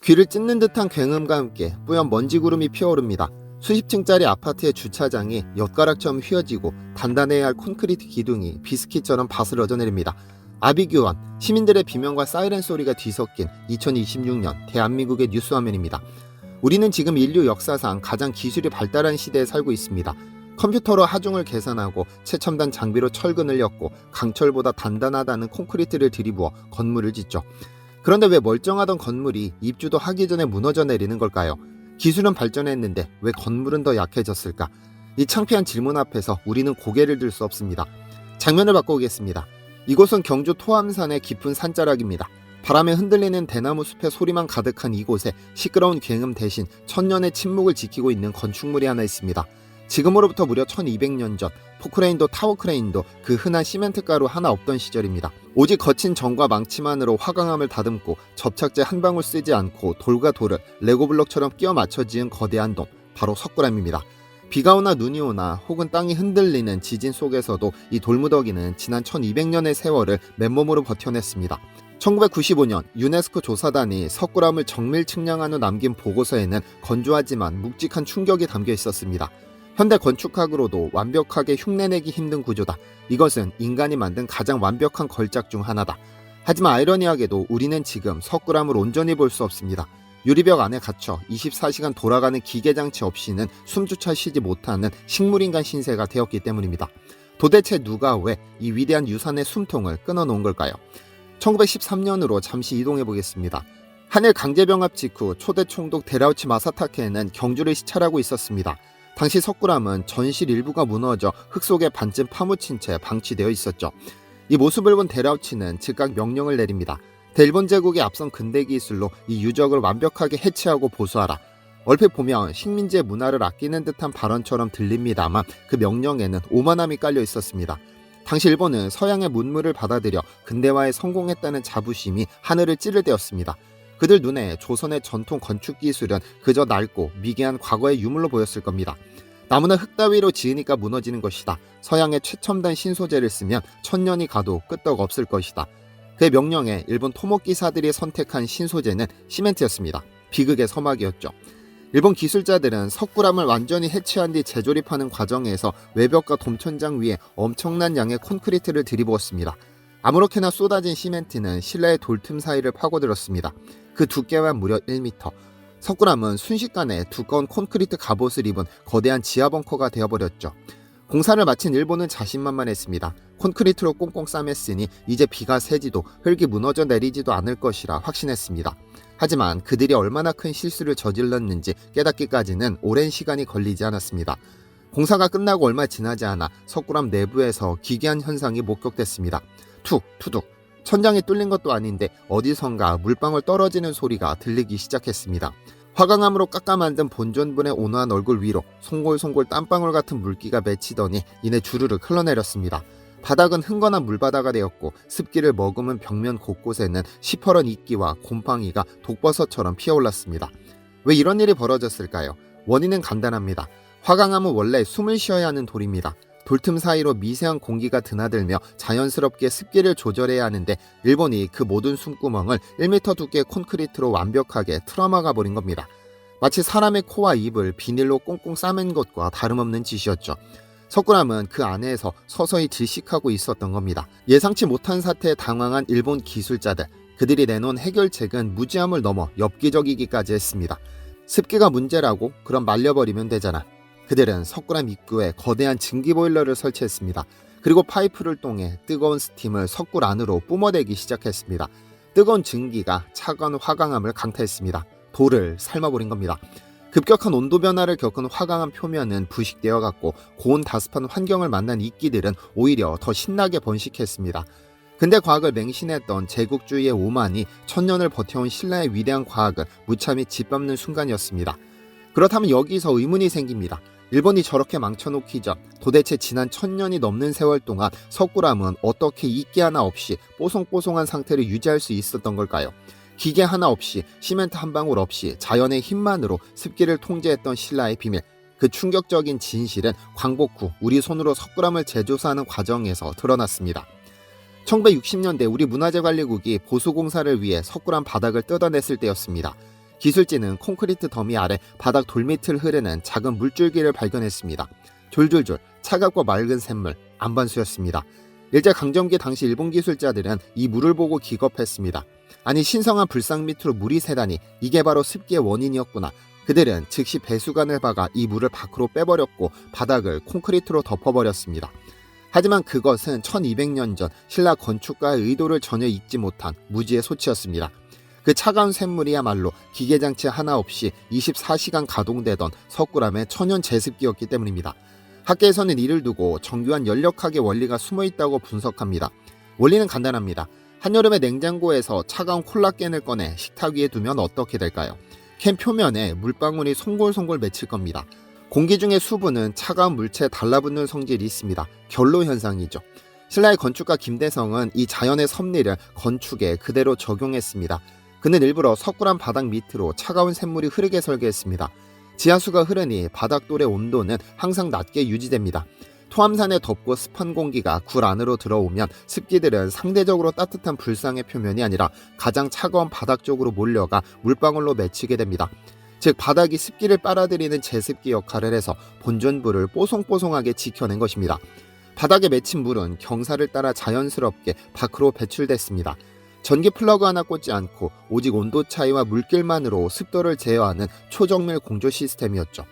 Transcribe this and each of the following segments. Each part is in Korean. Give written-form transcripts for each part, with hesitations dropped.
귀를 찢는 듯한 굉음과 함께 뿌연 먼지 구름이 피어오릅니다. 수십 층짜리 아파트의 주차장이 엿가락처럼 휘어지고 단단해야 할 콘크리트 기둥이 비스킷처럼 바스러져 내립니다. 아비규환, 시민들의 비명과 사이렌 소리가 뒤섞인 2026년 대한민국의 뉴스 화면입니다. 우리는 지금 인류 역사상 가장 기술이 발달한 시대에 살고 있습니다. 컴퓨터로 하중을 계산하고 최첨단 장비로 철근을 엮고 강철보다 단단하다는 콘크리트를 들이부어 건물을 짓죠. 그런데 왜 멀쩡하던 건물이 입주도 하기 전에 무너져 내리는 걸까요? 기술은 발전했는데 왜 건물은 더 약해졌을까? 이 창피한 질문 앞에서 우리는 고개를 들 수 없습니다. 장면을 바꿔보겠습니다. 이곳은 경주 토암산의 깊은 산자락입니다. 바람에 흔들리는 대나무 숲의 소리만 가득한 이곳에 시끄러운 굉음 대신 천년의 침묵을 지키고 있는 건축물이 하나 있습니다. 지금으로부터 무려 1200년 전 포크레인도 타워크레인도 그 흔한 시멘트 가루 하나 없던 시절입니다. 오직 거친 정과 망치만으로 화강암을 다듬고 접착제 한 방울 쓰지 않고 돌과 돌을 레고블록처럼 끼워 맞춰 지은 거대한 돔, 바로 석굴암입니다. 비가 오나 눈이 오나 혹은 땅이 흔들리는 지진 속에서도 이 돌무더기는 지난 1200년의 세월을 맨몸으로 버텨냈습니다. 1995년 유네스코 조사단이 석굴암을 정밀 측량한 후 남긴 보고서에는 건조하지만 묵직한 충격이 담겨 있었습니다. 현대 건축학으로도 완벽하게 흉내내기 힘든 구조다. 이것은 인간이 만든 가장 완벽한 걸작 중 하나다. 하지만 아이러니하게도 우리는 지금 석굴암을 온전히 볼 수 없습니다. 유리벽 안에 갇혀 24시간 돌아가는 기계장치 없이는 숨조차 쉬지 못하는 식물인간 신세가 되었기 때문입니다. 도대체 누가 왜 이 위대한 유산의 숨통을 끊어놓은 걸까요? 1913년으로 잠시 이동해 보겠습니다. 한일 강제병합 직후 초대 총독 데라우치 마사타케는 경주를 시찰하고 있었습니다. 당시 석굴암은 전실 일부가 무너져 흙 속에 반쯤 파묻힌 채 방치되어 있었죠. 이 모습을 본 데라우치는 즉각 명령을 내립니다. 대일본 제국의 앞선 근대 기술로 이 유적을 완벽하게 해체하고 보수하라. 얼핏 보면 식민지의 문화를 아끼는 듯한 발언처럼 들립니다만 그 명령에는 오만함이 깔려 있었습니다. 당시 일본은 서양의 문물을 받아들여 근대화에 성공했다는 자부심이 하늘을 찌를 때였습니다. 그들 눈에 조선의 전통 건축 기술은 그저 낡고 미개한 과거의 유물로 보였을 겁니다. 나무나 흙 따위로 지으니까 무너지는 것이다. 서양의 최첨단 신소재를 쓰면 천년이 가도 끄떡 없을 것이다. 그의 명령에 일본 토목기사들이 선택한 신소재는 시멘트였습니다. 비극의 서막이었죠. 일본 기술자들은 석굴암을 완전히 해체한 뒤 재조립하는 과정에서 외벽과 돔천장 위에 엄청난 양의 콘크리트를 들이부었습니다. 아무렇게나 쏟아진 시멘트는 실내의 돌틈 사이를 파고들었습니다. 그 두께만 무려 1m. 석굴암은 순식간에 두꺼운 콘크리트 갑옷을 입은 거대한 지하 벙커가 되어버렸죠. 공사를 마친 일본은 자신만만했습니다. 콘크리트로 꽁꽁 싸맸으니 이제 비가 새지도 흙이 무너져 내리지도 않을 것이라 확신했습니다. 하지만 그들이 얼마나 큰 실수를 저질렀는지 깨닫기까지는 오랜 시간이 걸리지 않았습니다. 공사가 끝나고 얼마 지나지 않아 석굴암 내부에서 기괴한 현상이 목격됐습니다. 툭 투둑, 천장이 뚫린 것도 아닌데 어디선가 물방울 떨어지는 소리가 들리기 시작했습니다. 화강암으로 깎아 만든 본전분의 온화한 얼굴 위로 송골송골 땀방울 같은 물기가 맺히더니 이내 주르륵 흘러내렸습니다. 바닥은 흥건한 물바다가 되었고 습기를 머금은 벽면 곳곳에는 시퍼런 이끼와 곰팡이가 독버섯처럼 피어올랐습니다. 왜 이런 일이 벌어졌을까요? 원인은 간단합니다. 화강암은 원래 숨을 쉬어야 하는 돌입니다. 돌틈 사이로 미세한 공기가 드나들며 자연스럽게 습기를 조절해야 하는데 일본이 그 모든 숨구멍을 1m 두께의 콘크리트로 완벽하게 틀어막아 버린 겁니다. 마치 사람의 코와 입을 비닐로 꽁꽁 싸맨 것과 다름없는 짓이었죠. 석굴암은 그 안에서 서서히 질식하고 있었던 겁니다. 예상치 못한 사태에 당황한 일본 기술자들, 그들이 내놓은 해결책은 무지함을 넘어 엽기적이기까지 했습니다. 습기가 문제라고? 그럼 말려버리면 되잖아. 그들은 석굴암 입구에 거대한 증기 보일러를 설치했습니다. 그리고 파이프를 통해 뜨거운 스팀을 석굴 안으로 뿜어대기 시작했습니다. 뜨거운 증기가 차가운 화강암을 강타했습니다. 돌을 삶아버린 겁니다. 급격한 온도 변화를 겪은 화강암 표면은 부식되어 갔고 고온 다습한 환경을 만난 이끼들은 오히려 더 신나게 번식했습니다. 근대 과학을 맹신했던 제국주의의 오만이 천년을 버텨온 신라의 위대한 과학을 무참히 짓밟는 순간이었습니다. 그렇다면 여기서 의문이 생깁니다. 일본이 저렇게 망쳐놓기 전 도대체 지난 1000년이 넘는 세월 동안 석굴암은 어떻게 이끼 하나 없이 뽀송뽀송한 상태를 유지할 수 있었던 걸까요? 기계 하나 없이, 시멘트 한 방울 없이 자연의 힘만으로 습기를 통제했던 신라의 비밀. 그 충격적인 진실은 광복 후 우리 손으로 석굴암을 재조사하는 과정에서 드러났습니다. 1960년대 우리 문화재관리국이 보수공사를 위해 석굴암 바닥을 뜯어냈을 때였습니다. 기술진은 콘크리트 더미 아래 바닥 돌밑을 흐르는 작은 물줄기를 발견했습니다. 졸졸졸 차갑고 맑은 샘물, 안반수였습니다. 일제강점기 당시 일본 기술자들은 이 물을 보고 기겁했습니다. 아니 신성한 불상 밑으로 물이 새다니 이게 바로 습기의 원인이었구나. 그들은 즉시 배수관을 박아 이 물을 밖으로 빼버렸고 바닥을 콘크리트로 덮어버렸습니다. 하지만 그것은 1200년 전 신라 건축가의 의도를 전혀 잊지 못한 무지의 소치였습니다. 그 차가운 샘물이야말로 기계장치 하나 없이 24시간 가동되던 석굴암의 천연 제습기였기 때문입니다. 학계에서는 이를 두고 정교한 연력학의 원리가 숨어있다고 분석합니다. 원리는 간단합니다. 한여름에 냉장고에서 차가운 콜라겐을 꺼내 식탁 위에 두면 어떻게 될까요? 캔 표면에 물방울이 송골송골 맺힐 겁니다. 공기 중의 수분은 차가운 물체에 달라붙는 성질이 있습니다. 결로 현상이죠. 신라의 건축가 김대성은 이 자연의 섭리를 건축에 그대로 적용했습니다. 그는 일부러 석굴암 바닥 밑으로 차가운 샘물이 흐르게 설계했습니다. 지하수가 흐르니 바닥돌의 온도는 항상 낮게 유지됩니다. 토암산의 덥고 습한 공기가 굴 안으로 들어오면 습기들은 상대적으로 따뜻한 불상의 표면이 아니라 가장 차가운 바닥 쪽으로 몰려가 물방울로 맺히게 됩니다. 즉 바닥이 습기를 빨아들이는 제습기 역할을 해서 본전부를 뽀송뽀송하게 지켜낸 것입니다. 바닥에 맺힌 물은 경사를 따라 자연스럽게 밖으로 배출됐습니다. 전기 플러그 하나 꽂지 않고 오직 온도 차이와 물길만으로 습도를 제어하는 초정밀 공조 시스템이었죠.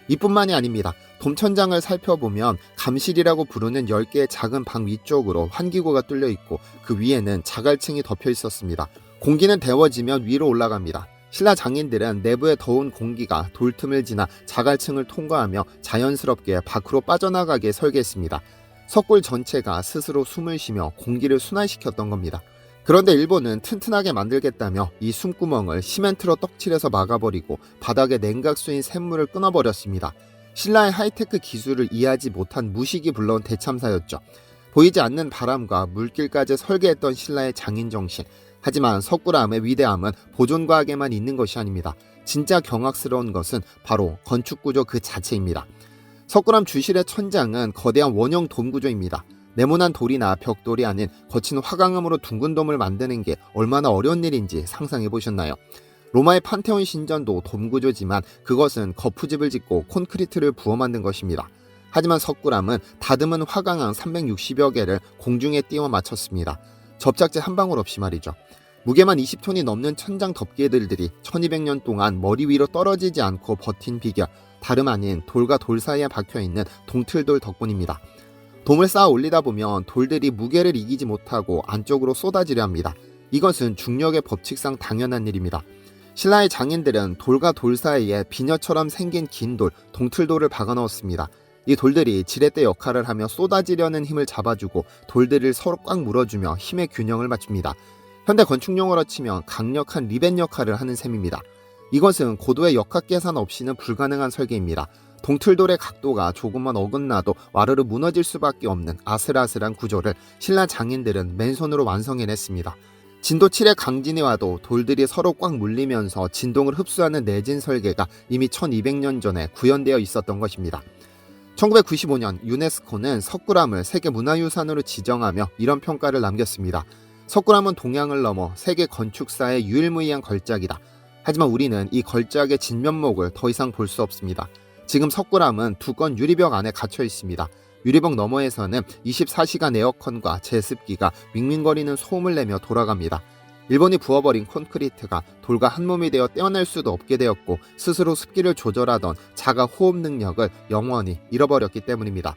이뿐만이 아닙니다. 돔천장을 살펴보면 감실이라고 부르는 10개의 작은 방 위쪽으로 환기구가 뚫려 있고 그 위에는 자갈층이 덮여 있었습니다. 공기는 데워지면 위로 올라갑니다. 신라 장인들은 내부의 더운 공기가 돌틈을 지나 자갈층을 통과하며 자연스럽게 밖으로 빠져나가게 설계했습니다. 석굴 전체가 스스로 숨을 쉬며 공기를 순환시켰던 겁니다. 그런데 일본은 튼튼하게 만들겠다며 이 숨구멍을 시멘트로 떡칠해서 막아버리고 바닥에 냉각수인 샘물을 끊어버렸습니다. 신라의 하이테크 기술을 이해하지 못한 무식이 불러온 대참사였죠. 보이지 않는 바람과 물길까지 설계했던 신라의 장인정신. 하지만 석굴암의 위대함은 보존과학에만 있는 것이 아닙니다. 진짜 경악스러운 것은 바로 건축구조 그 자체입니다. 석굴암 주실의 천장은 거대한 원형 돔 구조입니다. 네모난 돌이나 벽돌이 아닌 거친 화강암으로 둥근 돔을 만드는 게 얼마나 어려운 일인지 상상해 보셨나요? 로마의 판테온 신전도 돔 구조지만 그것은 거푸집을 짓고 콘크리트를 부어 만든 것입니다. 하지만 석굴암은 다듬은 화강암 360여 개를 공중에 띄워 맞췄습니다. 접착제 한 방울 없이 말이죠. 무게만 20톤이 넘는 천장 덮개들들이 1200년 동안 머리 위로 떨어지지 않고 버틴 비결, 다름 아닌 돌과 돌 사이에 박혀있는 동틀돌 덕분입니다. 돔을 쌓아 올리다 보면 돌들이 무게를 이기지 못하고 안쪽으로 쏟아지려 합니다. 이것은 중력의 법칙상 당연한 일입니다. 신라의 장인들은 돌과 돌 사이에 비녀처럼 생긴 긴 돌, 동틀돌을 박아 넣었습니다. 이 돌들이 지렛대 역할을 하며 쏟아지려는 힘을 잡아주고 돌들을 서로 꽉 물어주며 힘의 균형을 맞춥니다. 현대 건축용어로 치면 강력한 리벳 역할을 하는 셈입니다. 이것은 고도의 역학 계산 없이는 불가능한 설계입니다. 동틀돌의 각도가 조금만 어긋나도 와르르 무너질 수밖에 없는 아슬아슬한 구조를 신라 장인들은 맨손으로 완성해냈습니다. 진도 7의 강진이 와도 돌들이 서로 꽉 물리면서 진동을 흡수하는 내진 설계가 이미 1200년 전에 구현되어 있었던 것입니다. 1995년 유네스코는 석굴암을 세계문화유산으로 지정하며 이런 평가를 남겼습니다. 석굴암은 동양을 넘어 세계 건축사의 유일무이한 걸작이다. 하지만 우리는 이 걸작의 진면목을 더 이상 볼 수 없습니다. 지금 석굴암은 두꺼운 유리벽 안에 갇혀 있습니다. 유리벽 너머에서는 24시간 에어컨과 제습기가 윙윙거리는 소음을 내며 돌아갑니다. 일본이 부어버린 콘크리트가 돌과 한몸이 되어 떼어낼 수도 없게 되었고 스스로 습기를 조절하던 자가 호흡 능력을 영원히 잃어버렸기 때문입니다.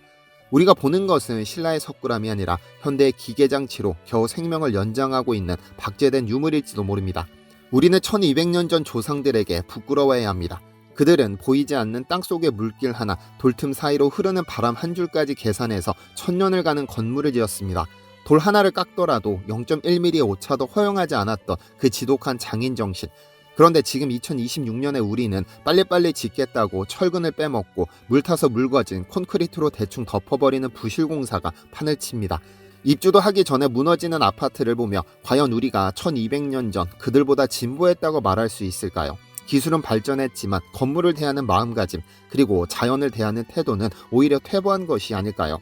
우리가 보는 것은 신라의 석굴암이 아니라 현대의 기계장치로 겨우 생명을 연장하고 있는 박제된 유물일지도 모릅니다. 우리는 1200년 전 조상들에게 부끄러워해야 합니다. 그들은 보이지 않는 땅속의 물길 하나, 돌틈 사이로 흐르는 바람 한 줄까지 계산해서 1000년을 가는 건물을 지었습니다. 돌 하나를 깎더라도 0.1mm의 오차도 허용하지 않았던 그 지독한 장인정신. 그런데 지금 2026년에 우리는 빨리빨리 짓겠다고 철근을 빼먹고 물 타서 묽어진 콘크리트로 대충 덮어버리는 부실공사가 판을 칩니다. 입주도 하기 전에 무너지는 아파트를 보며 과연 우리가 1200년 전 그들보다 진보했다고 말할 수 있을까요? 기술은 발전했지만 건물을 대하는 마음가짐 그리고 자연을 대하는 태도는 오히려 퇴보한 것이 아닐까요?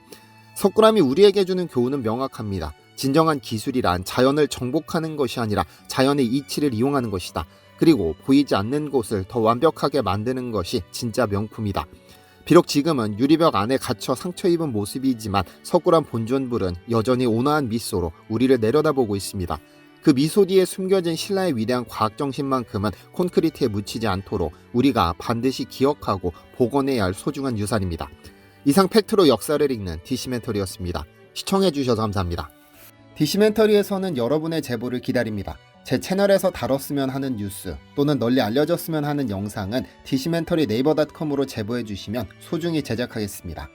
석굴암이 우리에게 주는 교훈은 명확합니다. 진정한 기술이란 자연을 정복하는 것이 아니라 자연의 이치를 이용하는 것이다. 그리고 보이지 않는 곳을 더 완벽하게 만드는 것이 진짜 명품이다. 비록 지금은 유리벽 안에 갇혀 상처 입은 모습이지만 석굴암 본존불은 여전히 온화한 미소로 우리를 내려다보고 있습니다. 그 미소 뒤에 숨겨진 신라의 위대한 과학정신만큼은 콘크리트에 묻히지 않도록 우리가 반드시 기억하고 복원해야 할 소중한 유산입니다. 이상 팩트로 역사를 읽는 디시멘터리였습니다. 시청해주셔서 감사합니다. 디시멘터리에서는 여러분의 제보를 기다립니다. 제 채널에서 다뤘으면 하는 뉴스 또는 널리 알려졌으면 하는 영상은 디시멘터리 네이버.com으로 제보해 주시면 소중히 제작하겠습니다.